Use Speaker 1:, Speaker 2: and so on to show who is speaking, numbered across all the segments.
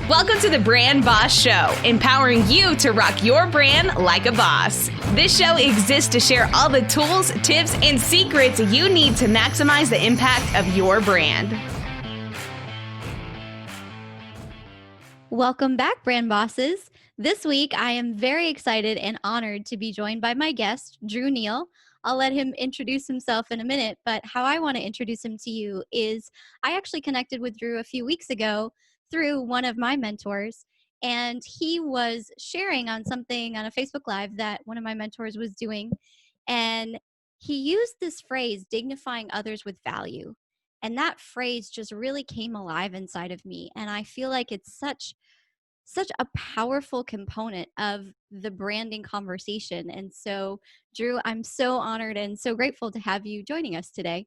Speaker 1: Welcome to the Brand Boss Show, empowering you to rock your brand like a boss. This show exists to share all the tools, tips, and secrets you need to maximize the impact of your brand.
Speaker 2: Welcome back, Brand Bosses. This week, I am very excited and honored to be joined by my guest, Neal. I'll let him introduce himself in a minute, but how I want to introduce him to you is I actually connected with Drew a few weeks ago through one of my mentors, and he was sharing on something on a Facebook Live that one of my mentors was doing, and he used this phrase, dignifying others with value. And that phrase just really came alive inside of me, and I feel like it's such a powerful component of the branding conversation. And so, Drew, I'm so honored and so grateful to have you joining us today.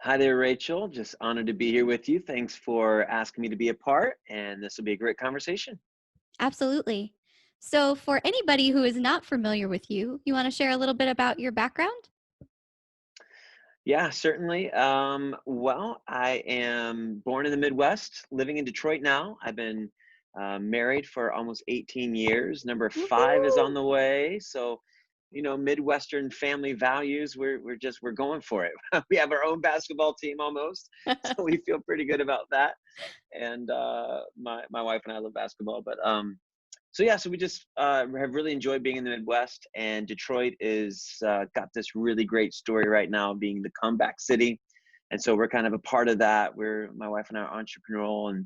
Speaker 3: Hi there, Rachel. Just honored to be here with you. Thanks for asking me to be a part, and this will be a great conversation.
Speaker 2: Absolutely. So, for anybody who is not familiar with you, you want to share a little bit about your background?
Speaker 3: Yeah, certainly. Well, I am born in the Midwest, living in Detroit now. I've been married for almost 18 years. Number 5 is on
Speaker 2: Woohoo!
Speaker 3: the way. So, Midwestern family values, we're going for it. We have our own basketball team almost, so we feel pretty good about that. And my wife and I love basketball, but so we just have really enjoyed being in the Midwest, and Detroit is got this really great story right now, being the comeback city, and so we're kind of a part of that. My wife and I are entrepreneurial,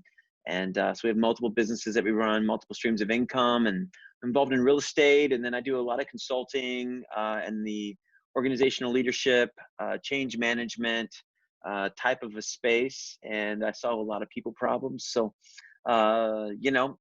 Speaker 3: and so we have multiple businesses that we run, multiple streams of income, and I'm involved in real estate, and then I do a lot of consulting and the organizational leadership, change management type of a space, and I solve a lot of people problems. So, you know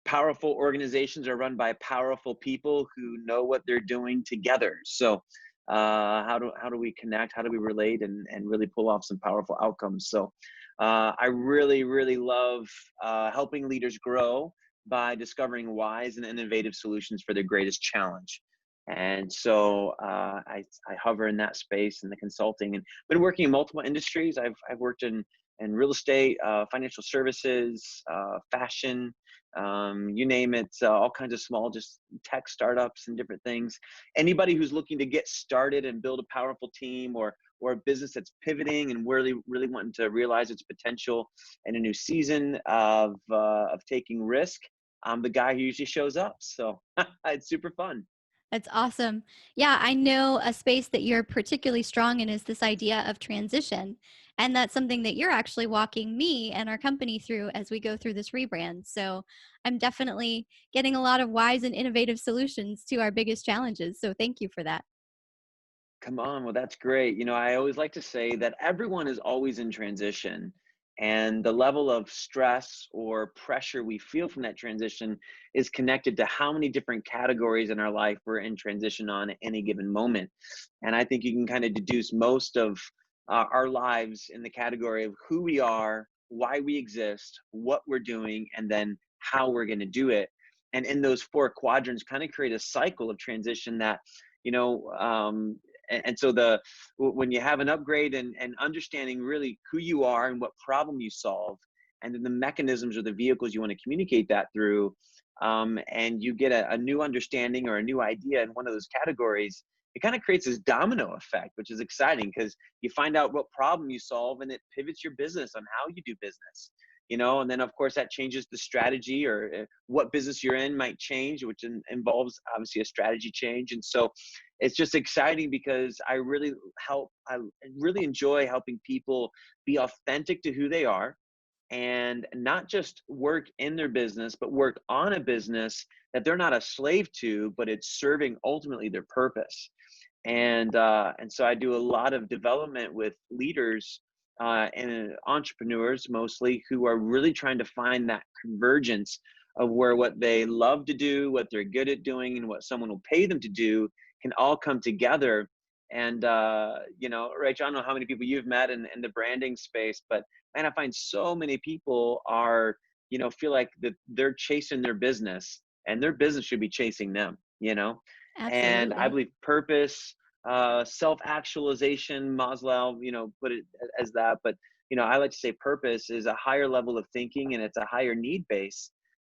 Speaker 3: powerful organizations are run by powerful people who know what they're doing together. So how do we connect? How do we relate and really pull off some powerful outcomes? So I really love helping leaders grow by discovering wise and innovative solutions for their greatest challenge. And so I hover in that space in the consulting, and been working in multiple industries. I've worked in real estate, financial services, fashion, you name it, all kinds of small, just tech startups and different things. Anybody who's looking to get started and build a powerful team, or a business that's pivoting and really wanting to realize its potential in a new season of taking risk, I'm the guy who usually shows up. So it's super fun.
Speaker 2: That's awesome. Yeah, I know a space that you're particularly strong in is this idea of transition. And that's something that you're actually walking me and our company through as we go through this rebrand. So I'm definitely getting a lot of wise and innovative solutions to our biggest challenges. So thank you for that.
Speaker 3: Come on. Well, that's great. I always like to say that everyone is always in transition, and the level of stress or pressure we feel from that transition is connected to how many different categories in our life we're in transition on at any given moment. And I think you can kind of deduce most of our lives in the category of who we are, why we exist, what we're doing, and then how we're going to do it. And in those 4 quadrants, kind of create a cycle of transition that, you know, and so when you have an upgrade and understanding really who you are and what problem you solve, and then the mechanisms or the vehicles you want to communicate that through, and you get a new understanding or a new idea in one of those categories, it kind of creates this domino effect, which is exciting because you find out what problem you solve and it pivots your business on how you do business. And then of course that changes the strategy, or what business you're in might change, which involves obviously a strategy change. And so it's just exciting because I really enjoy helping people be authentic to who they are, and not just work in their business, but work on a business that they're not a slave to, but it's serving ultimately their purpose. And so I do a lot of development with leaders and entrepreneurs mostly, who are really trying to find that convergence of where what they love to do, what they're good at doing, and what someone will pay them to do can all come together. And Rachel, I don't know how many people you've met in the branding space, but man, I find so many people are, feel like that they're chasing their business, and their business should be chasing them. And I
Speaker 2: Absolutely.
Speaker 3: believe purpose, self-actualization, Maslow, put it as that, but I like to say purpose is a higher level of thinking, and it's a higher need base.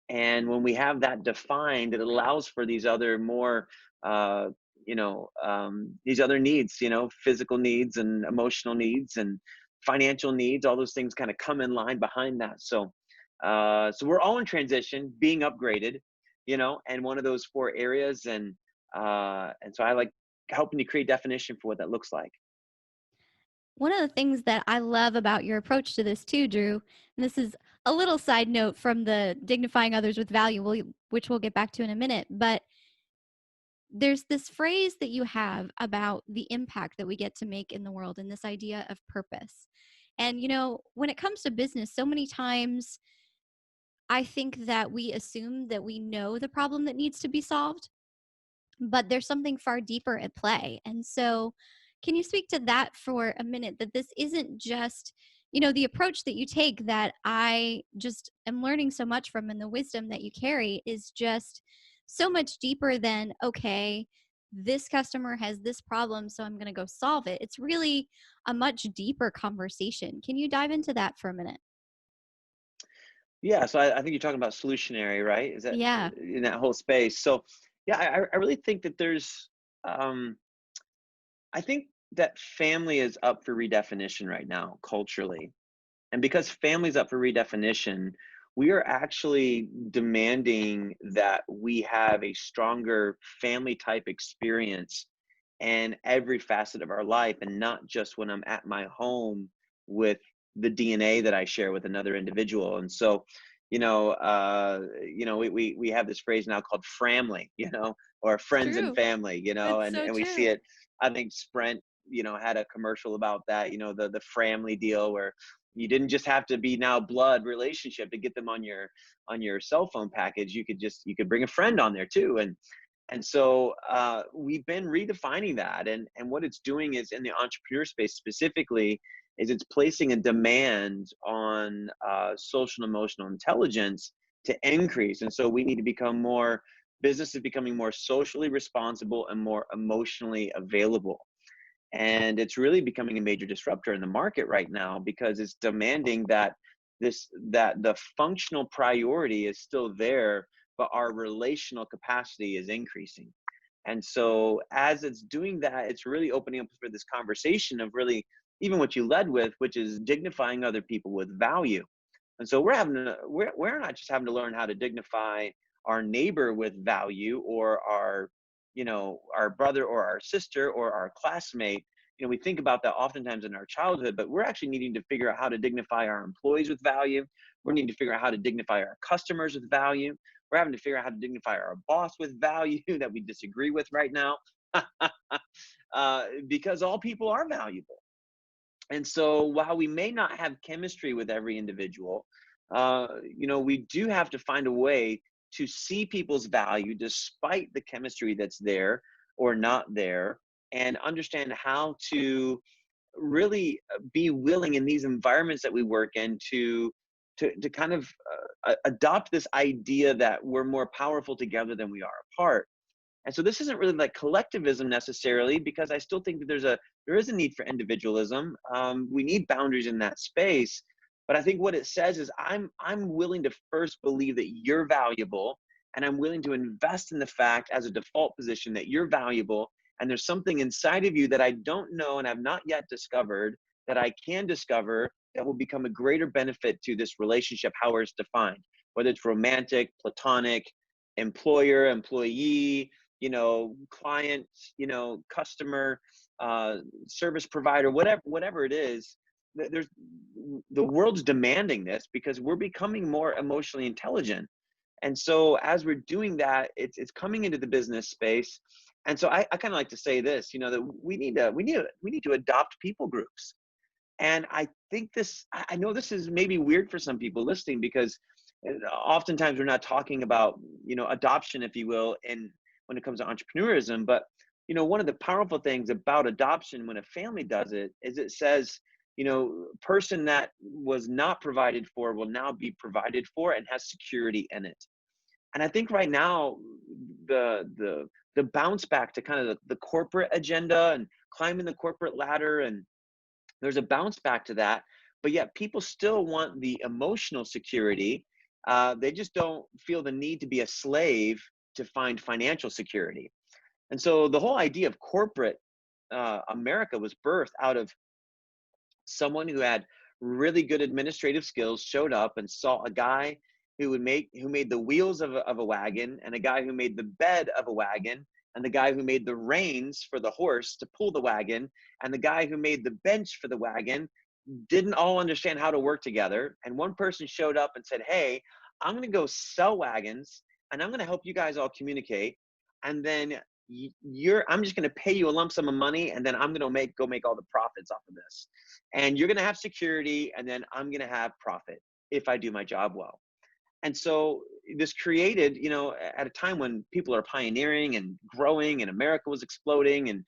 Speaker 3: And when we have that defined, it allows for these other more, uh, these other needs, physical needs and emotional needs and financial needs, all those things kind of come in line behind that. So we're all in transition, being upgraded, and one of those four areas. And so I like helping to create definition for what that looks like.
Speaker 2: One of the things that I love about your approach to this too, Drew, and this is a little side note from the dignifying others with value, which we'll get back to in a minute, but there's this phrase that you have about the impact that we get to make in the world and this idea of purpose. And, when it comes to business, so many times I think that we assume that we know the problem that needs to be solved, but there's something far deeper at play. And so, can you speak to that for a minute? That this isn't just, the approach that you take that I just am learning so much from, and the wisdom that you carry is just so much deeper than, okay, this customer has this problem, so I'm going to go solve it. It's really a much deeper conversation. Can you dive into that for a minute?
Speaker 3: Yeah, so I think you're talking about solutionary, right? Is that
Speaker 2: Yeah,
Speaker 3: in that whole space? So yeah, I really think that um, I think that family is up for redefinition right now culturally. And because family's up for redefinition, we are actually demanding that we have a stronger family type experience in every facet of our life, and not just when I'm at my home with the DNA that I share with another individual. And so, we have this phrase now called framly, or friends and
Speaker 2: true.
Speaker 3: family,
Speaker 2: It's
Speaker 3: and
Speaker 2: so
Speaker 3: we see
Speaker 2: true.
Speaker 3: it. I think Sprint, had a commercial about that, the family deal where you didn't just have to be now blood relationship to get them on your cell phone package. You could bring a friend on there too. And so we've been redefining that, and what it's doing is, in the entrepreneur space specifically, is it's placing a demand on social and emotional intelligence to increase. And so we need to become more, business is becoming more socially responsible and more emotionally available. And it's really becoming a major disruptor in the market right now, because it's demanding that the functional priority is still there, but our relational capacity is increasing. And so as it's doing that, it's really opening up for this conversation of really even what you led with, which is dignifying other people with value. And so we're not just having to learn how to dignify our neighbor with value, or our brother or our sister or our classmate. We think about that oftentimes in our childhood, but we're actually needing to figure out how to dignify our employees with value. We're needing to figure out how to dignify our customers with value. We're having to figure out how to dignify our boss with value that we disagree with right now, because all people are valuable. And so while we may not have chemistry with every individual, we do have to find a way to see people's value despite the chemistry that's there or not there, and understand how to really be willing in these environments that we work in to kind of adopt this idea that we're more powerful together than we are apart. And so this isn't really like collectivism necessarily, because I still think that there is a need for individualism. We need boundaries in that space. But I think what it says is I'm willing to first believe that you're valuable, and I'm willing to invest in the fact as a default position that you're valuable, and there's something inside of you that I don't know and have not yet discovered, that I can discover, that will become a greater benefit to this relationship, how it's defined, whether it's romantic, platonic, employer, employee, client, customer, service provider, whatever it is. There's the world's demanding this because we're becoming more emotionally intelligent. And so as we're doing that, it's coming into the business space. And so I kind of like to say this, that we need to adopt people groups. And I think I know this is maybe weird for some people listening, because oftentimes we're not talking about, adoption, if you will, in when it comes to entrepreneurism. But, one of the powerful things about adoption when a family does it is it says, person that was not provided for will now be provided for and has security in it. And I think right now, the bounce back to kind of the corporate agenda and climbing the corporate ladder, and there's a bounce back to that, but yet people still want the emotional security. They just don't feel the need to be a slave to find financial security. And so the whole idea of corporate America was birthed out of someone who had really good administrative skills showed up and saw a guy who made the wheels of a wagon, and a guy who made the bed of a wagon, and the guy who made the reins for the horse to pull the wagon, and the guy who made the bench for the wagon didn't all understand how to work together. And one person showed up and said, hey, I'm going to go sell wagons, and I'm going to help you guys all communicate, and then I'm just going to pay you a lump sum of money, and then I'm going to go make all the profits off of this, and you're going to have security, and then I'm going to have profit if I do my job well. And so this created, at a time when people are pioneering and growing and America was exploding, and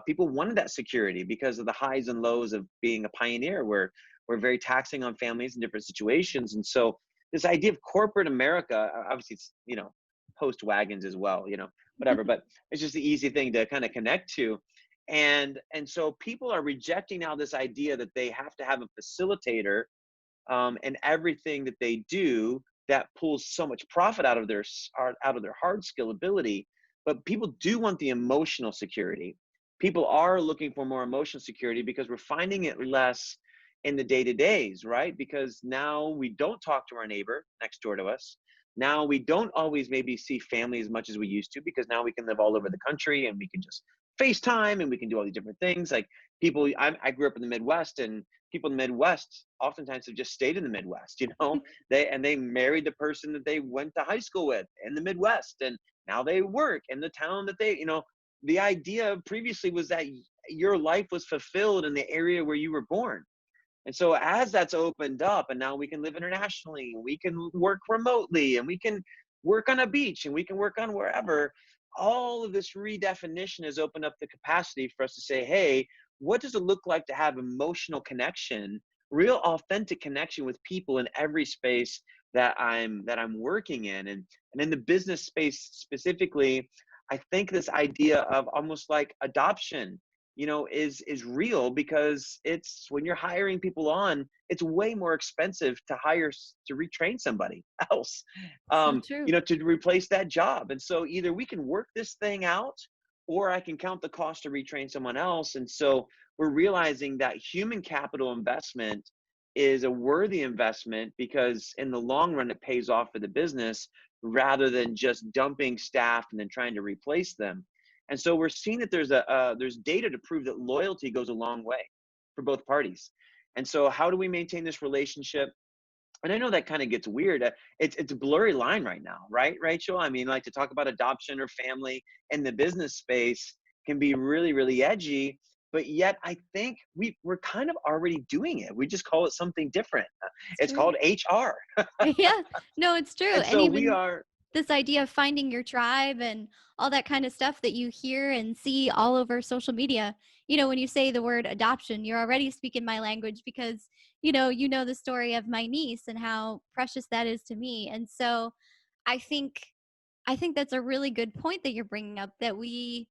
Speaker 3: people wanted that security because of the highs and lows of being a pioneer, where we're very taxing on families in different situations. And so this idea of corporate America, obviously it's, post wagons as well, whatever, but it's just the easy thing to kind of connect to. And so people are rejecting now this idea that they have to have a facilitator in everything that they do that pulls so much profit out of their hard skill ability. But people do want the emotional security. People are looking for more emotional security because we're finding it less in the day-to-days, right? Because now we don't talk to our neighbor next door to us. Now we don't always maybe see family as much as we used to, because now we can live all over the country and we can just FaceTime and we can do all these different things. Like people, I grew up in the Midwest, and people in the Midwest oftentimes have just stayed in the Midwest, they married the person that they went to high school with in the Midwest, and now they work in the town that the idea previously was that your life was fulfilled in the area where you were born. And so as that's opened up, and now we can live internationally, we can work remotely, and we can work on a beach, and we can work on wherever, all of this redefinition has opened up the capacity for us to say, hey, what does it look like to have emotional connection, real authentic connection with people in every space that I'm working in? And in the business space specifically, I think this idea of almost like adoption, is real, because it's when you're hiring people on, it's way more expensive to retrain somebody else,
Speaker 2: So true.
Speaker 3: to replace that job. And so either we can work this thing out, or I can count the cost to retrain someone else. And so we're realizing that human capital investment is a worthy investment, because in the long run, it pays off for the business, rather than just dumping staff and then trying to replace them. And so we're seeing that there's data to prove that loyalty goes a long way for both parties. And so how do we maintain this relationship? And I know that kind of gets weird. It's a blurry line right now, right, Rachel? I mean, like, to talk about adoption or family in the business space can be really, really edgy. But yet I think we're kind of already doing it. We just call it something different.
Speaker 2: It's
Speaker 3: It's
Speaker 2: true.
Speaker 3: called HR.
Speaker 2: Yeah, no, it's true.
Speaker 3: And
Speaker 2: And
Speaker 3: so we
Speaker 2: even
Speaker 3: are,
Speaker 2: this idea of finding your tribe and all that kind of stuff that you hear and see all over social media. When you say the word adoption, you're already speaking my language, because you know the story of my niece and how precious that is to me. And so I think that's a really good point that you're bringing up, that we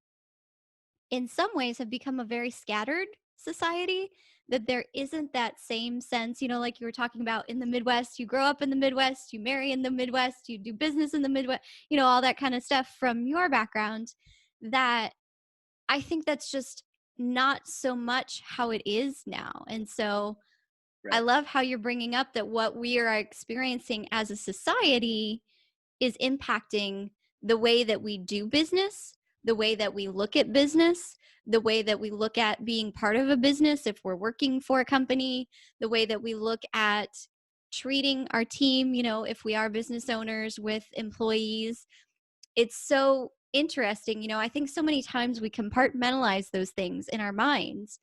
Speaker 2: in some ways have become a very scattered society, that there isn't that same sense, like you were talking about in the Midwest. You grow up in the Midwest, you marry in the Midwest, you do business in the Midwest, all that kind of stuff from your background. That I think that's just not so much how it is now. And so I
Speaker 3: right.
Speaker 2: love how you're bringing up that what we are experiencing as a society is impacting the way that we do business, the way that we look at business, the way that we look at being part of a business if we're working for a company, the way that we look at treating our team, if we are business owners with employees. It's so interesting. I think so many times we compartmentalize those things in our minds,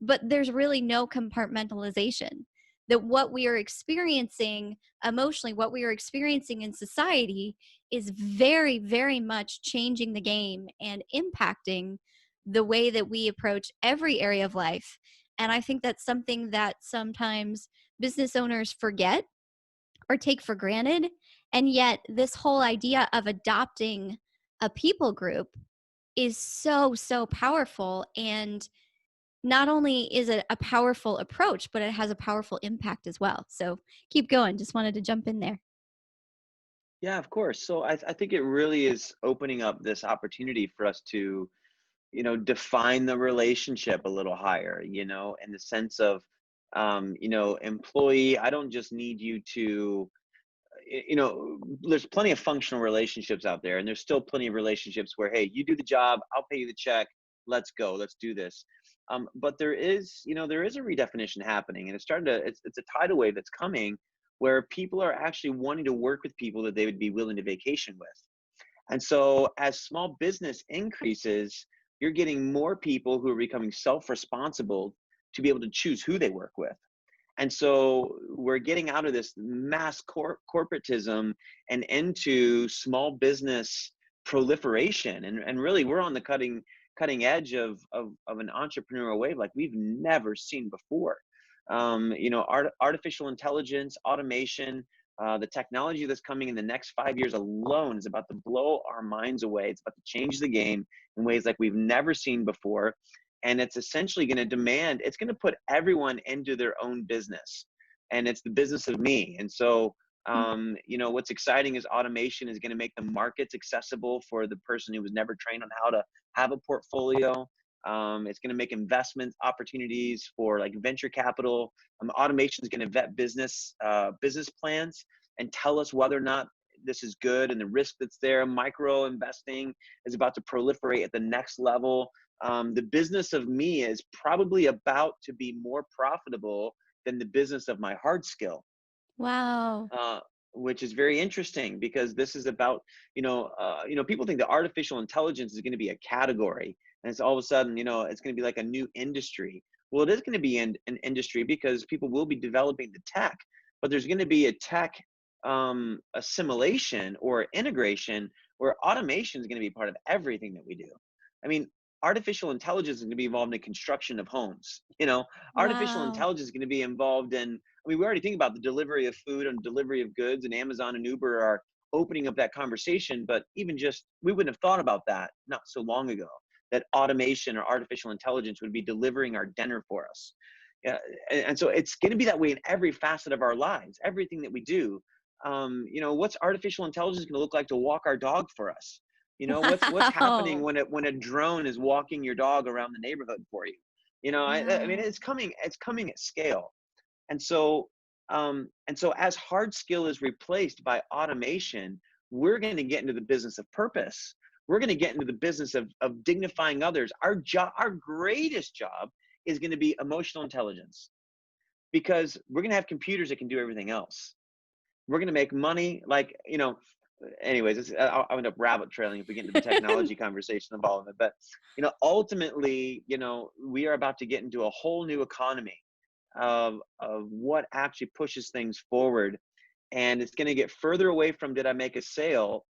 Speaker 2: but there's really no compartmentalization. That what we are experiencing emotionally, what we are experiencing in society, is very, very much changing the game and impacting the way that we approach every area of life. And I think that's something that sometimes business owners forget or take for granted. And yet this whole idea of adopting a people group is so, so powerful. And not only is it a powerful approach, but it has a powerful impact as well. So keep going. Just wanted to jump in there.
Speaker 3: Yeah, of course. So I think it really is opening up this opportunity for us to, define the relationship a little higher, in the sense of, employee, I don't just need you to, there's plenty of functional relationships out there, and there's still plenty of relationships where, hey, you do the job, I'll pay you the check, let's go, let's do this. But there is a redefinition happening, and it's a tidal wave that's coming where people are actually wanting to work with people that they would be willing to vacation with. And so as small business increases, you're getting more people who are becoming self-responsible to be able to choose who they work with. And so we're getting out of this mass corporatism and into small business proliferation. And really, we're on the cutting edge of an entrepreneurial wave like we've never seen before. Artificial intelligence, automation, the technology that's coming in the next 5 years alone is about to blow our minds away. It's about to change the game in ways like we've never seen before. And it's essentially going to it's going to put everyone into their own business. And it's the business of me. And so, what's exciting is automation is going to make the markets accessible for the person who was never trained on how to have a portfolio. It's going to make investment opportunities for like venture capital. Automation is going to vet business plans and tell us whether or not this is good and the risk that's there. Micro investing is about to proliferate at the next level. The business of me is probably about to be more profitable than the business of my hard skill.
Speaker 2: Wow.
Speaker 3: Which is very interesting because this is about, people think that artificial intelligence is going to be a category, and it's all of a sudden, it's going to be like a new industry. Well, it is going to be an industry because people will be developing the tech, but there's going to be a tech assimilation or integration where automation is going to be part of everything that we do. I mean, artificial intelligence is going to be involved in construction of homes. Artificial
Speaker 2: Wow.
Speaker 3: intelligence is going to be involved in, we already think about the delivery of food and delivery of goods, and Amazon and Uber are opening up that conversation. But even just, we wouldn't have thought about that not so long ago, that automation or artificial intelligence would be delivering our dinner for us. Yeah, and so it's going to be that way in every facet of our lives, everything that we do. What's artificial intelligence going to look like to walk our dog for us? What's happening
Speaker 2: Wow.
Speaker 3: when a drone is walking your dog around the neighborhood for you? I mean,
Speaker 2: Wow.
Speaker 3: it's coming at scale. And so, as hard skill is replaced by automation, we're going to get into the business of purpose. We're going to get into the business of dignifying others. Our greatest job is going to be emotional intelligence, because we're going to have computers that can do everything else. We're going to make money anyways, I'll end up rabbit trailing if we get into the technology conversation of all of it. But, ultimately, we are about to get into a whole new economy of what actually pushes things forward. And it's going to get further away from, did I make a sale?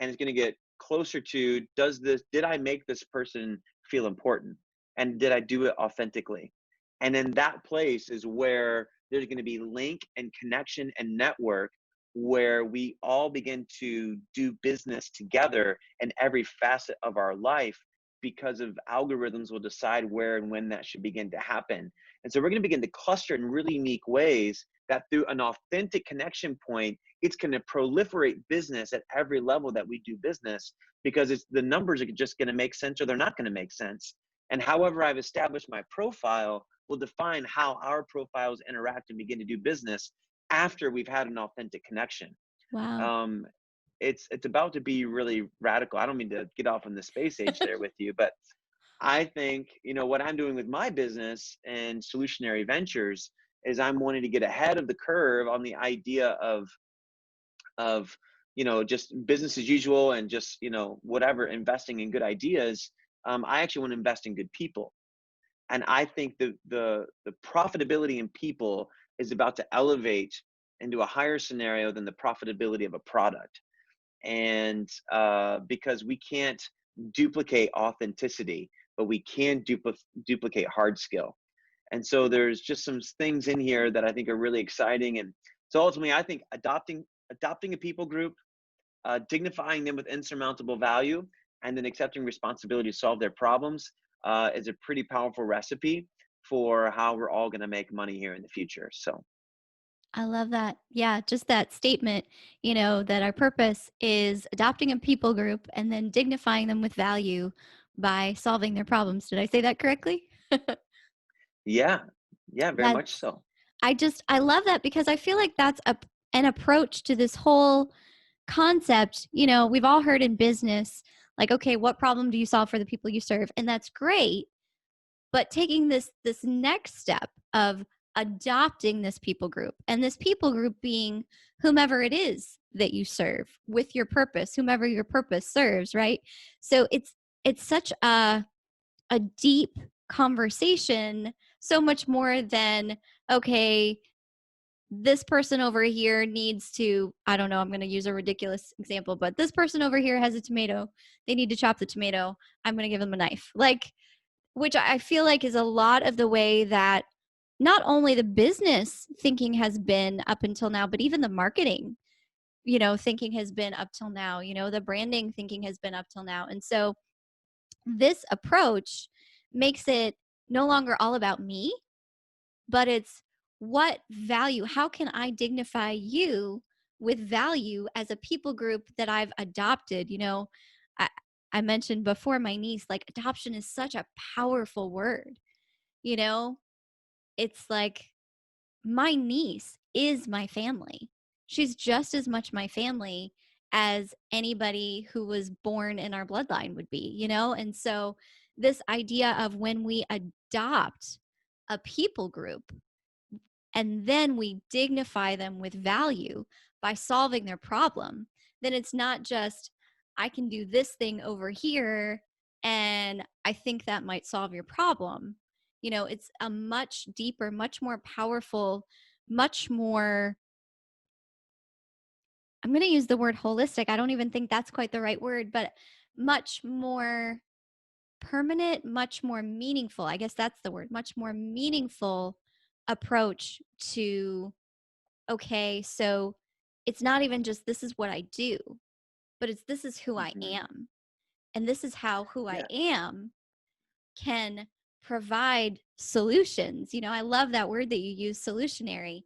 Speaker 3: And it's going to get closer to, did I make this person feel important? And did I do it authentically? And in that place is where there's going to be link and connection and network, where we all begin to do business together in every facet of our life, because of algorithms will decide where and when that should begin to happen. And so we're going to begin to cluster in really unique ways that through an authentic connection point, it's going to proliferate business at every level that we do business, because the numbers are just going to make sense or they're not going to make sense. And however I've established my profile will define how our profiles interact and begin to do business after we've had an authentic connection.
Speaker 2: Wow.
Speaker 3: Um, it's about to be really radical. I don't mean to get off on the space age there with you, but I think, what I'm doing with my business and Solutionary Ventures is I'm wanting to get ahead of the curve on the idea of just business as usual and just, whatever, investing in good ideas. I actually want to invest in good people. And I think the profitability in people is about to elevate into a higher scenario than the profitability of a product. And because we can't duplicate authenticity, but we can duplicate hard skill. And so there's just some things in here that I think are really exciting. And so ultimately, I think adopting a people group, dignifying them with insurmountable value, and then accepting responsibility to solve their problems is a pretty powerful recipe. for how we're all going to make money here in the future. So
Speaker 2: I love that. Yeah, just that statement, that our purpose is adopting a people group and then dignifying them with value by solving their problems. Did I say that correctly?
Speaker 3: yeah, yeah, very much
Speaker 2: That's
Speaker 3: so.
Speaker 2: I love that because I feel like that's an approach to this whole concept. We've all heard in business, like, okay, what problem do you solve for the people you serve? And that's great. But taking this next step of adopting this people group, and this people group being whomever it is that you serve with your purpose, whomever your purpose serves, right? So it's such a deep conversation, so much more than, okay, this person over here needs to, I don't know, I'm going to use a ridiculous example, but this person over here has a tomato, they need to chop the tomato, I'm going to give them a knife, like, which I feel like is a lot of the way that not only the business thinking has been up until now, but even the marketing, thinking has been up till now, the branding thinking has been up till now. And so this approach makes it no longer all about me, but it's what value, how can I dignify you with value as a people group that I've adopted? I, I mentioned before my niece, like adoption is such a powerful word, you know, it's like my niece is my family. She's just as much my family as anybody who was born in our bloodline would be, And so this idea of when we adopt a people group and then we dignify them with value by solving their problem, then it's not just, I can do this thing over here and I think that might solve your problem. It's a much deeper, much more powerful, much more, I'm going to use the word holistic. I don't even think that's quite the right word, but much more permanent, much more meaningful. I guess that's the word, much more meaningful approach to, okay, so it's not even just this is what I do, but it's this is who I
Speaker 3: Hmm.
Speaker 2: am. And this is how who I
Speaker 3: Yeah.
Speaker 2: am can provide solutions. I love that word that you use, solutionary.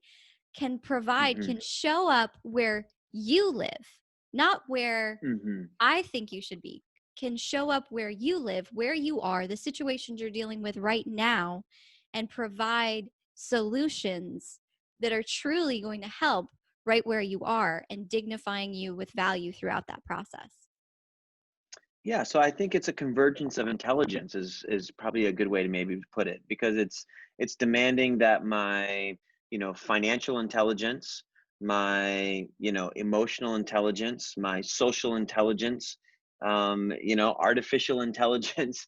Speaker 2: Can provide,
Speaker 3: Hmm.
Speaker 2: can show up where you live, not where
Speaker 3: Hmm.
Speaker 2: I think you should be, can show up where you live, where you are, the situations you're dealing with right now, and provide solutions that are truly going to help right where you are and dignifying you with value throughout that process.
Speaker 3: Yeah, so I think it's a convergence of intelligence is probably a good way to maybe put it, because it's demanding that my, financial intelligence, my, emotional intelligence, my social intelligence, artificial intelligence,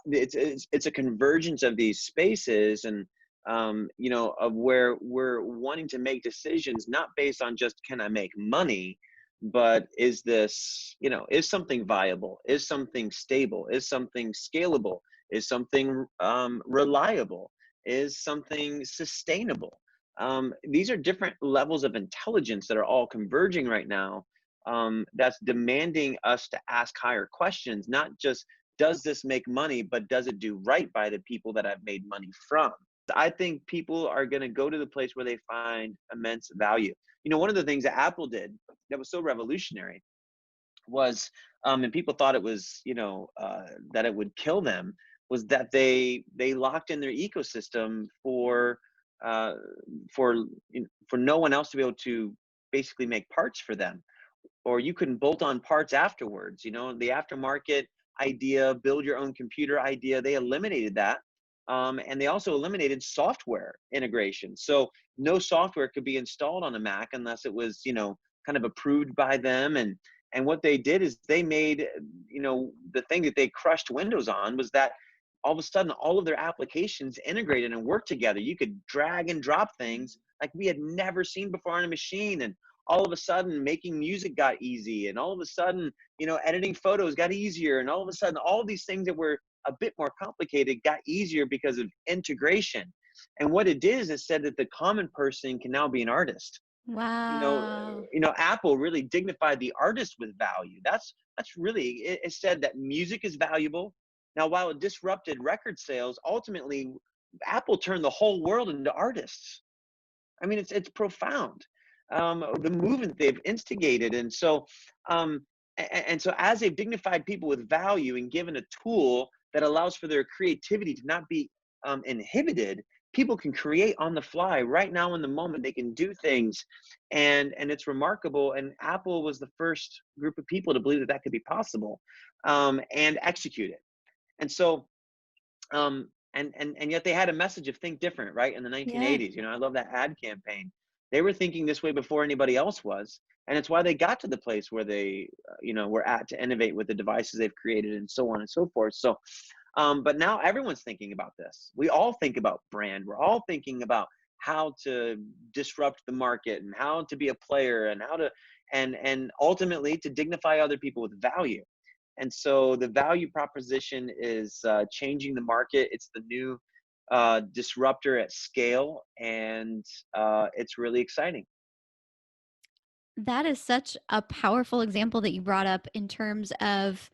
Speaker 3: it's a convergence of these spaces, and of where we're wanting to make decisions not based on just can I make money, but is this, is something viable, is something stable, is something scalable, is something reliable, is something sustainable. These are different levels of intelligence that are all converging right now, that's demanding us to ask higher questions, not just does this make money, but does it do right by the people that I've made money from. I think people are going to go to the place where they find immense value. One of the things that Apple did that was so revolutionary was, and people thought it was, that it would kill them, was that they locked in their ecosystem uh, for for no one else to be able to basically make parts for them, or you can bolt on parts afterwards. The aftermarket idea, build your own computer idea, they eliminated that. And they also eliminated software integration. So no software could be installed on a Mac unless it was, kind of approved by them. And what they did is they made, the thing that they crushed Windows on was that all of a sudden all of their applications integrated and worked together. You could drag and drop things like we had never seen before on a machine. And all of a sudden making music got easy, and all of a sudden editing photos got easier, and all of a sudden all these things that were a bit more complicated got easier because of integration. And what it did is it said that the common person can now be an artist. you know
Speaker 2: Wow.
Speaker 3: Apple really dignified the artist with value. That's really it said that music is valuable. Now, while it disrupted record sales, ultimately Apple turned the whole world into artists. I mean, it's profound. The movement they've instigated, and so so as they've dignified people with value and given a tool that allows for their creativity to not be inhibited, people can create on the fly right now in the moment. They can do things, and it's remarkable. And Apple was the first group of people to believe that that could be possible, and execute it. And so and yet they had a message of think different, right? In the
Speaker 2: Yeah.
Speaker 3: 1980s, I love that ad campaign. They were thinking this way before anybody else was, and it's why they got to the place where they, were at to innovate with the devices they've created and so on and so forth. So, but now everyone's thinking about this. We all think about brand. We're all thinking about how to disrupt the market and how to be a player and how to, and ultimately to dignify other people with value. And so the value proposition is changing the market. It's the new disruptor at scale, and it's really exciting.
Speaker 2: That is such a powerful example that you brought up in terms of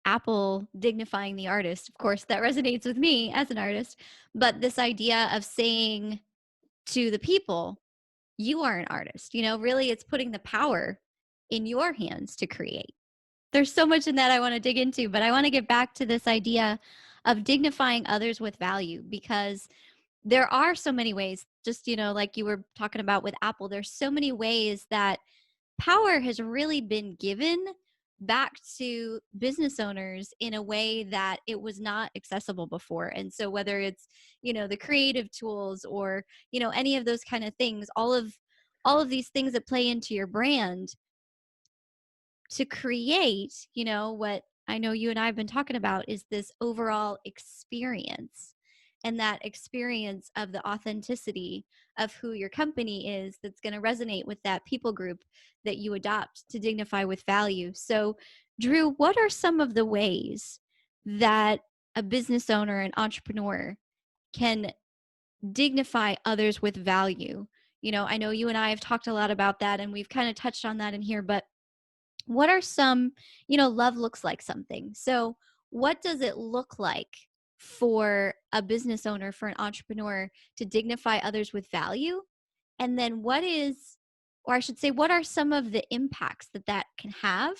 Speaker 2: Apple dignifying the artist. Of course, that resonates with me as an artist, but this idea of saying to the people, you are an artist, really it's putting the power in your hands to create. There's so much in that I want to dig into, but I want to get back to this idea of dignifying others with value, because there are so many ways, just, like you were talking about with Apple, there's so many ways that power has really been given back to business owners in a way that it was not accessible before. And so whether it's, the creative tools or, any of those kind of things, all of these things that play into your brand to create, what I know you and I have been talking about is this overall experience, and that experience of the authenticity of who your company is that's going to resonate with that people group that you adopt to dignify with value. So, Drew, what are some of the ways that a business owner, an entrepreneur can dignify others with value? I know you and I have talked a lot about that and we've kind of touched on that in here, but what are some, love looks like something. So, what does it look like for a business owner, for an entrepreneur to dignify others with value? And then what is, or I should say, what are some of the impacts that that can have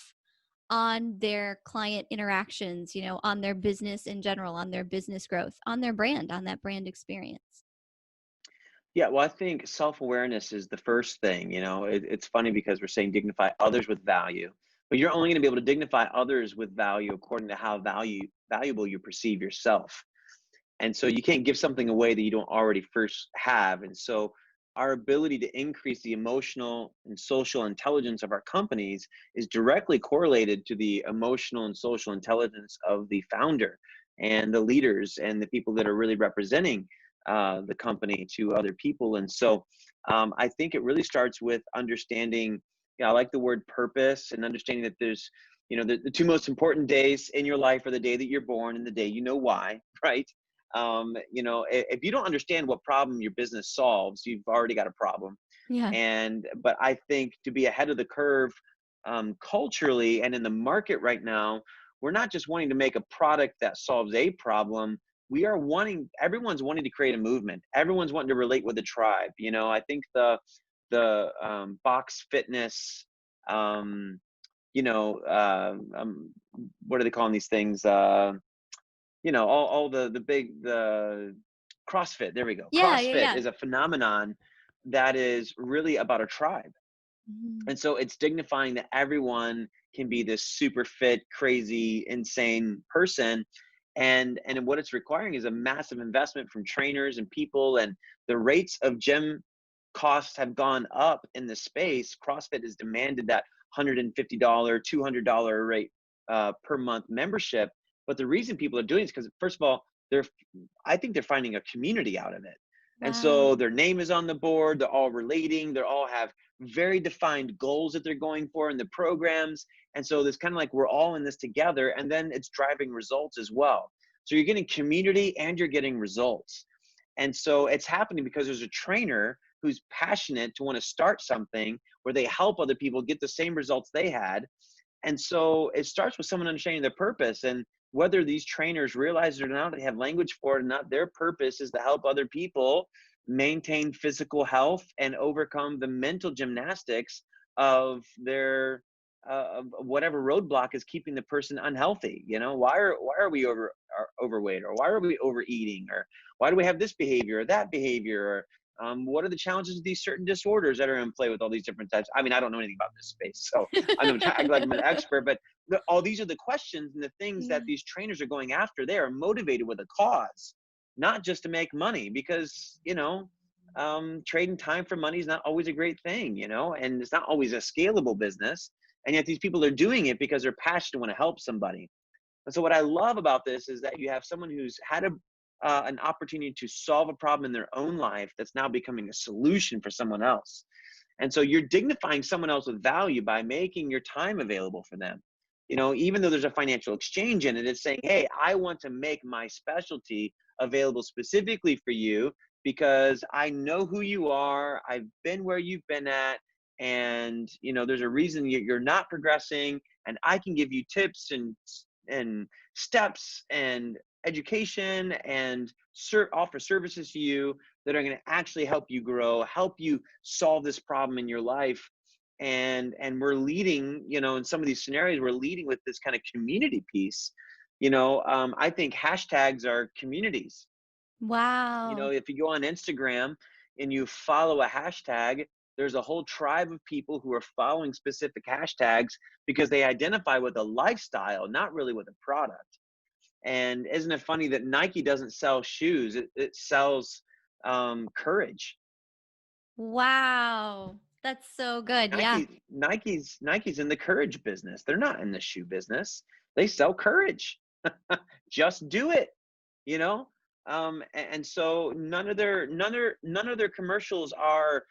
Speaker 2: on their client interactions, on their business in general, on their business growth, on their brand, on that brand experience?
Speaker 3: Yeah, well, I think self-awareness is the first thing. It's funny because we're saying dignify others with value, but you're only going to be able to dignify others with value according to how valuable you perceive yourself. And so you can't give something away that you don't already first have. And so our ability to increase the emotional and social intelligence of our companies is directly correlated to the emotional and social intelligence of the founder and the leaders and the people that are really representing the company to other people. And so I think it really starts with understanding, I like the word purpose, and understanding that there's, the two most important days in your life are the day that you're born and the day you know why, right? If you don't understand what problem your business solves, you've already got a problem.
Speaker 2: Yeah.
Speaker 3: But I think to be ahead of the curve, culturally and in the market right now, we're not just wanting to make a product that solves a problem. Everyone's wanting to create a movement. Everyone's wanting to relate with the tribe. I think the box fitness, um, what are they calling these things? All the CrossFit, there we go.
Speaker 2: Yeah. Yeah.
Speaker 3: CrossFit
Speaker 2: Yeah.
Speaker 3: is a phenomenon that is really about a tribe.
Speaker 2: Mhm.
Speaker 3: And so it's dignifying that everyone can be this super fit, crazy, insane person. And what it's requiring is a massive investment from trainers and people, and the rates of gym costs have gone up in the space. CrossFit has demanded that $150, $200 rate per month membership. But the reason people are doing it is because, first of all, I think they're finding a community out of it. And
Speaker 2: Wow.
Speaker 3: so their name is on the board. They're all relating. They all have very defined goals that they're going for in the programs. And so there's kind of like we're all in this together. And then it's driving results as well. So you're getting community and you're getting results. And so it's happening because there's a trainer who's passionate to want to start something where they help other people get the same results they had. And so it starts with someone understanding their purpose. And whether these trainers realize it or not, they have language for it or not, their purpose is to help other people maintain physical health and overcome the mental gymnastics of their of whatever roadblock is keeping the person unhealthy. Why are we overweight, or why are we overeating, or why do we have this behavior or that behavior, or what are the challenges of these certain disorders that are in play with all these different types? I mean, I don't know anything about this space, so I'm going to act like I'm an expert, but all these are the questions and the things
Speaker 2: Yeah.
Speaker 3: that these trainers are going after. They are motivated with a cause, not just to make money, because, trading time for money is not always a great thing, and it's not always a scalable business. And yet these people are doing it because they're passionate and want to help somebody. And so what I love about this is that you have someone who's had an opportunity to solve a problem in their own life that's now becoming a solution for someone else. And so you're dignifying someone else with value by making your time available for them. Even though there's a financial exchange in it, it's saying, hey, I want to make my specialty available specifically for you because I know who you are. I've been where you've been at. And, there's a reason you're not progressing, and I can give you tips and steps and education and offer services to you that are going to actually help you grow, help you solve this problem in your life. And we're leading, in some of these scenarios, we're leading with this kind of community piece. I think hashtags are communities.
Speaker 2: Wow.
Speaker 3: If you go on Instagram and you follow a hashtag, there's a whole tribe of people who are following specific hashtags because they identify with a lifestyle, not really with a product. And isn't it funny that Nike doesn't sell shoes? It sells courage.
Speaker 2: Wow. That's so good. Yeah.
Speaker 3: Nike's in the courage business. They're not in the shoe business. They sell courage. Just do it. you know and so none of their commercials are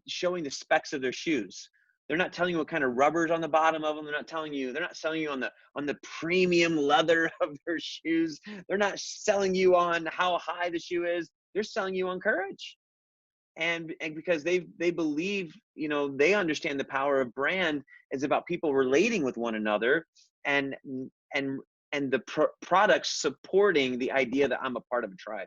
Speaker 3: showing the specs of their shoes. They're not telling you what kind of rubber's on the bottom of them. They're not selling you on the premium leather of their shoes. They're not selling you on how high the shoe is. They're selling you on courage. And because they believe, they understand the power of brand is about people relating with one another, and and and the products supporting the idea that I'm a part of a tribe.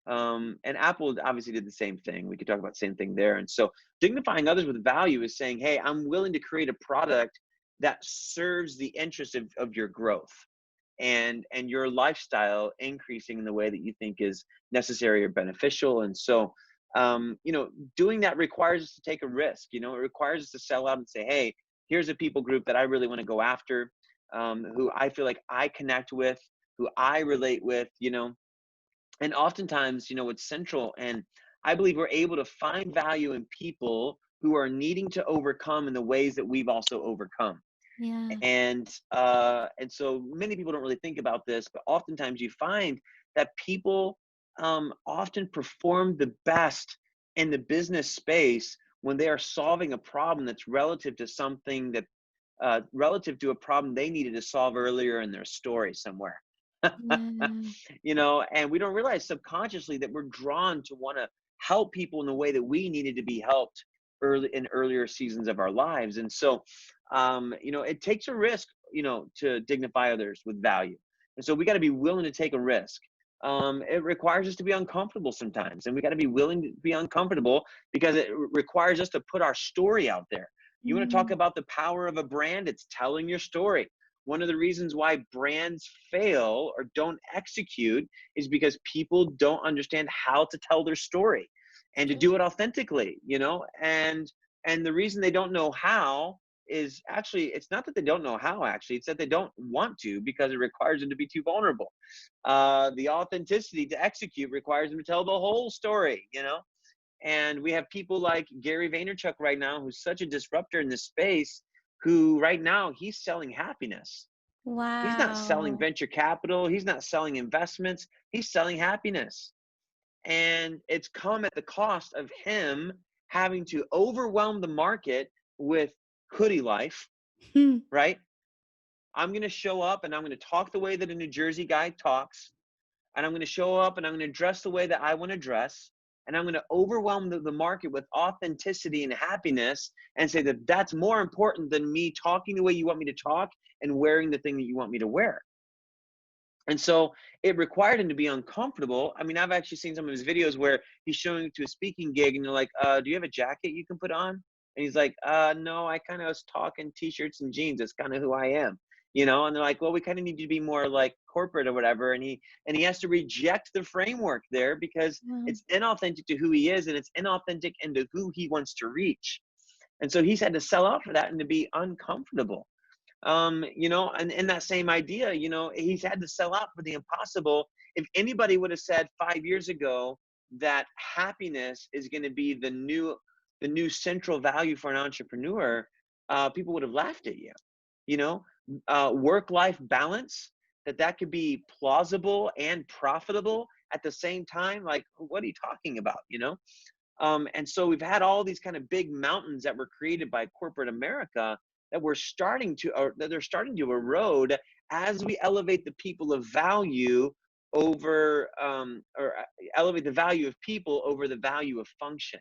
Speaker 3: And Apple obviously did the same thing. We could talk about the same thing there. And so dignifying others with value is saying, hey, I'm willing to create a product that serves the interest of your growth and your lifestyle increasing in the way that you think is necessary or beneficial. And so doing that requires us to take a risk. It requires us to sell out and say, hey, here's a people group that I really want to go after, who I feel like I connect with, who I relate with, and oftentimes, it's central. And I believe we're able to find value in people who are needing to overcome in the ways that we've also overcome.
Speaker 2: Yeah.
Speaker 3: And so many people don't really think about this, but oftentimes you find that people often perform the best in the business space when they are solving a problem that's relative to something that relative to a problem they needed to solve earlier in their story somewhere.
Speaker 2: Yeah.
Speaker 3: And we don't realize subconsciously that we're drawn to want to help people in the way that we needed to be helped earlier seasons of our lives. And so it takes a risk, to dignify others with value. And so we got to be willing to take a risk. It requires us to be uncomfortable sometimes, and we got to be willing to be uncomfortable because it requires us to put our story out there. You want to talk
Speaker 2: Mm.
Speaker 3: about the power of a brand? It's telling your story. One of the reasons why brands fail or don't execute is because people don't understand how to tell their story and to
Speaker 2: True.
Speaker 3: do it authentically, and the reason they don't know how is actually, it's not that they don't know how, actually, it's that they don't want to, because it requires them to be too vulnerable. The authenticity to execute requires them to tell the whole story, and we have people like Gary Vaynerchuk right now, who's such a disruptor in this space, who right now he's selling happiness. He's not selling
Speaker 2: Wow.
Speaker 3: venture capital. He's not selling investments. He's selling happiness. And it's come at the cost of him having to overwhelm the market with hoodie life,
Speaker 2: Hmm.
Speaker 3: right? I'm going to show up and I'm going to talk the way that a New Jersey guy talks. And I'm going to show up and I'm going to dress the way that I want to dress. And I'm going to overwhelm the market with authenticity and happiness and say that that's more important than me talking the way you want me to talk and wearing the thing that you want me to wear. And so it required him to be uncomfortable. I mean, I've actually seen some of his videos where he's showing to a speaking gig and they're like, do you have a jacket you can put on? And he's like, no, I kind of was talking t-shirts and jeans. That's kind of who I am, you know? And they're like, well, we kind of need you to be more like corporate or whatever. And he has to reject the framework there because
Speaker 2: Wow.
Speaker 3: it's inauthentic to who he is and it's inauthentic into who he wants to reach. And so he's had to sell out for that and to be uncomfortable. You know, and in that same idea, you know, he's had to sell out for the impossible. If anybody would have said 5 years ago that happiness is going to be the new central value for an entrepreneur, people would have laughed at you. You know, work-life balance, that could be plausible and profitable at the same time. Like, what are you talking about? You know, and so we've had all these kind of big mountains that were created by corporate America that we're starting to, or that they're starting to erode as we elevate the people of value over, or elevate the value of people over the value of function.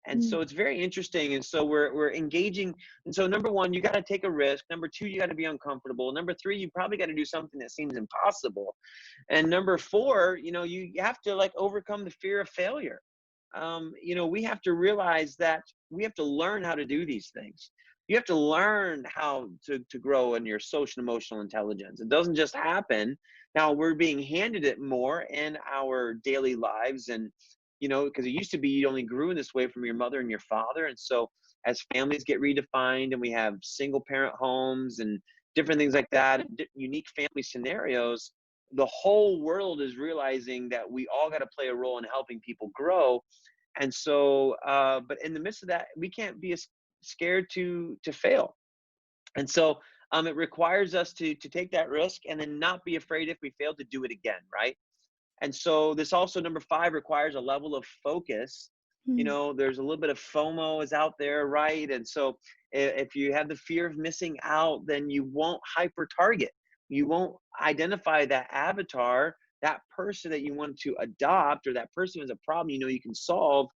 Speaker 3: And
Speaker 2: Mm.
Speaker 3: so it's very interesting. And so we're engaging. And so number one, you got to take a risk. Number two, you got to be uncomfortable. Number three, you probably got to do something that seems impossible. And number four, you know, you have to like overcome the fear of failure. You know, we have to realize that we have to learn how to do these things. You have to learn how to grow in your social and emotional intelligence. It doesn't just happen. Now we're being handed it more in our daily lives. And, you know, because it used to be you only grew in this way from your mother and your father. And so as families get redefined and we have single parent homes and different things like that, and unique family scenarios, the whole world is realizing that we all got to play a role in helping people grow. And so, but in the midst of that, we can't be scared to fail. And so, it requires us to take that risk and then not be afraid if we fail to do it again, right? And so this also, number five, requires a level of focus. You
Speaker 2: Mm.
Speaker 3: know, there's a little bit of FOMO is out there, right? And so if you have the fear of missing out, then you won't hyper target. You won't identify that avatar, that person that you want to adopt, or that person who has a problem you know you can solve.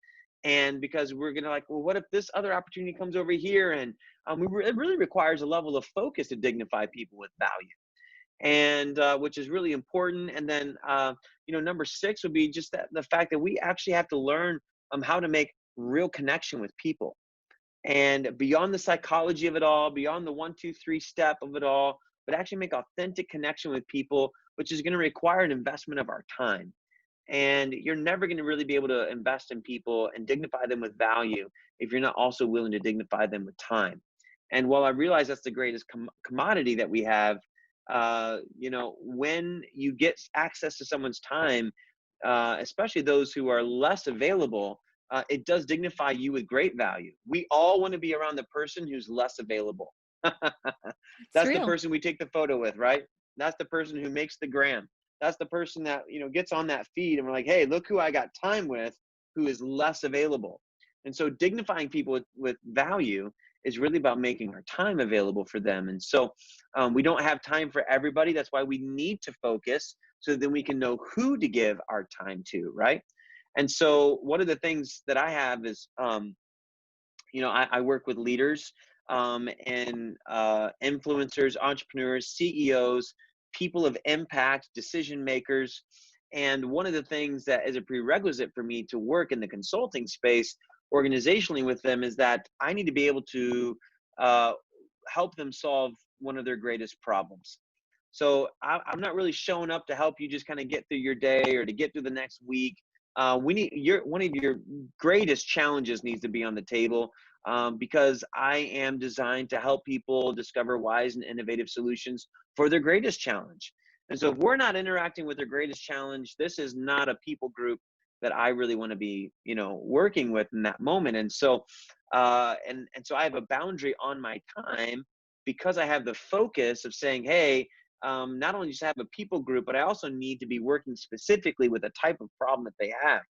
Speaker 3: And because we're gonna like, well, what if this other opportunity comes over here? And it really requires a level of focus to dignify people with value, and which is really important. And then, you know, number six would be just that the fact that we actually have to learn how to make real connection with people, and beyond the psychology of it all, beyond the 1, 2, 3 step of it all, but actually make authentic connection with people, which is going to require an investment of our time. And you're never going to really be able to invest in people and dignify them with value if you're not also willing to dignify them with time. And while I realize that's the greatest commodity that we have, you know, when you get access to someone's time, especially those who are less available, it does dignify you with great value. We all want to be around the person who's less available.
Speaker 2: It's
Speaker 3: That's the
Speaker 2: real.
Speaker 3: person we take the photo with, right? That's the person who makes the gram. That's the person that, you know, gets on that feed and we're like, hey, look who I got time with, who is less available. And so dignifying people with value is really about making our time available for them. And so we don't have time for everybody. That's why we need to focus so then we can know who to give our time to, right? And so one of the things that I have is, you know, I work with leaders, and influencers, entrepreneurs, CEOs, people of impact, decision makers. And one of the things that is a prerequisite for me to work in the consulting space organizationally with them is that I need to be able to uh, help them solve one of their greatest problems. So I'm not really showing up to help you just kind of get through your day or to get through the next week. We need one of your greatest challenges needs to be on the table, because I am designed to help people discover wise and innovative solutions for their greatest challenge. And so if we're not interacting with their greatest challenge, this is not a people group that I really want to be, you know, working with in that moment. And so, and so I have a boundary on my time because I have the focus of saying, hey, not only just have a people group, but I also need to be working specifically with a type of problem that they have.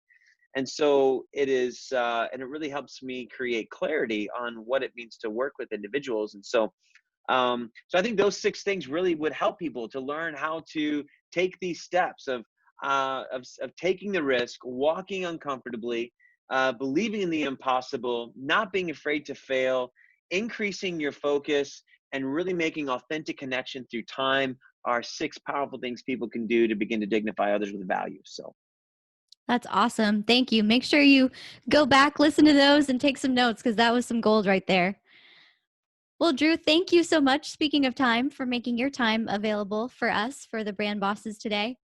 Speaker 3: And so it is, and it really helps me create clarity on what it means to work with individuals. And so, so I think those six things really would help people to learn how to take these steps of taking the risk, walking uncomfortably, believing in the impossible, not being afraid to fail, increasing your focus, and really making authentic connection through time, are 6 powerful things people can do to begin to dignify others with value. So
Speaker 2: That's awesome. Thank you. Make sure you go back, listen to those, and take some notes because that was some gold right there. Well, Drew, thank you so much, speaking of time, for making your time available for us, for the brand bosses today.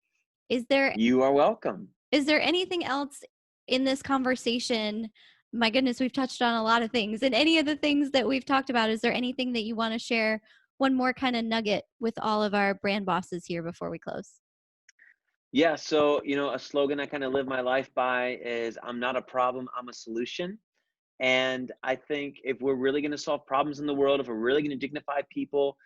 Speaker 2: Is there
Speaker 3: you are welcome.
Speaker 2: is there anything else in this conversation? My goodness, we've touched on a lot of things. And any of the things that we've talked about, is there anything that you want to share, one more kind of nugget with all of our brand bosses here before we close?
Speaker 3: Yeah, so, a slogan I kind of live my life by is I'm not a problem, I'm a solution. And I think if we're really going to solve problems in the world, if we're really going to dignify people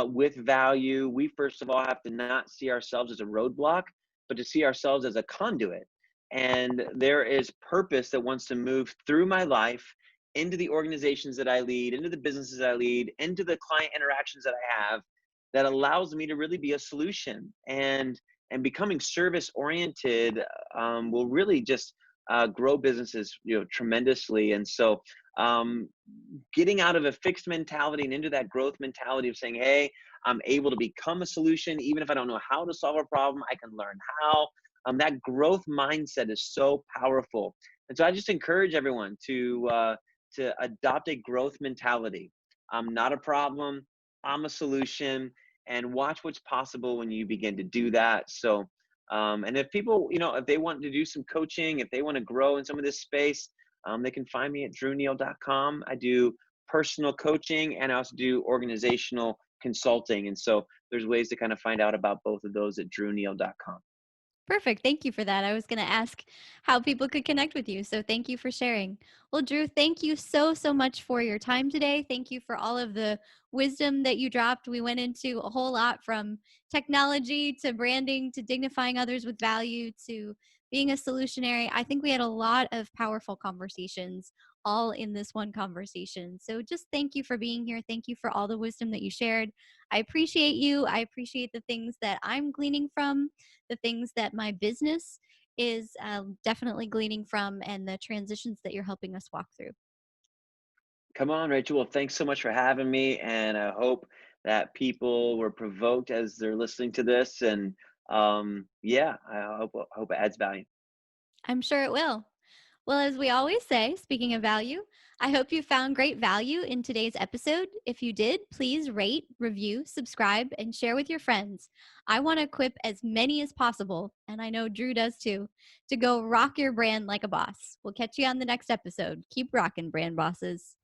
Speaker 3: with value, we first of all have to not see ourselves as a roadblock, but to see ourselves as a conduit. And there is purpose that wants to move through my life into the organizations that I lead, into the businesses I lead, into the client interactions that I have, that allows me to really be a solution. And becoming service oriented will really just grow businesses, tremendously. And so, um, getting out of a fixed mentality and into that growth mentality of saying, "Hey, I'm able to become a solution, even if I don't know how to solve a problem. I can learn how." That growth mindset is so powerful, and so I just encourage everyone to adopt a growth mentality. I'm not a problem. I'm a solution, and watch what's possible when you begin to do that. So, and if people, if they want to do some coaching, if they want to grow in some of this space, they can find me at drewneal.com. I do personal coaching and I also do organizational consulting. And so there's ways to kind of find out about both of those at drewneal.com.
Speaker 2: Perfect. Thank you for that. I was going to ask how people could connect with you. So thank you for sharing. Well, Drew, thank you so, so much for your time today. Thank you for all of the wisdom that you dropped. We went into a whole lot, from technology to branding to dignifying others with value to being a solutionary. I think we had a lot of powerful conversations all in this one conversation. So just thank you for being here. Thank you for all the wisdom that you shared. I appreciate you. I appreciate the things that I'm gleaning from, the things that my business is definitely gleaning from, and the transitions that you're helping us walk through.
Speaker 3: Come on, Rachel. Well, thanks so much for having me. And I hope that people were provoked as they're listening to this. And yeah, I hope it adds value.
Speaker 2: I'm sure it will. Well, as we always say, speaking of value, I hope you found great value in today's episode. If you did, please rate, review, subscribe, and share with your friends. I want to equip as many as possible, and I know Drew does too, to go rock your brand like a boss. We'll catch you on the next episode. Keep rocking, brand bosses.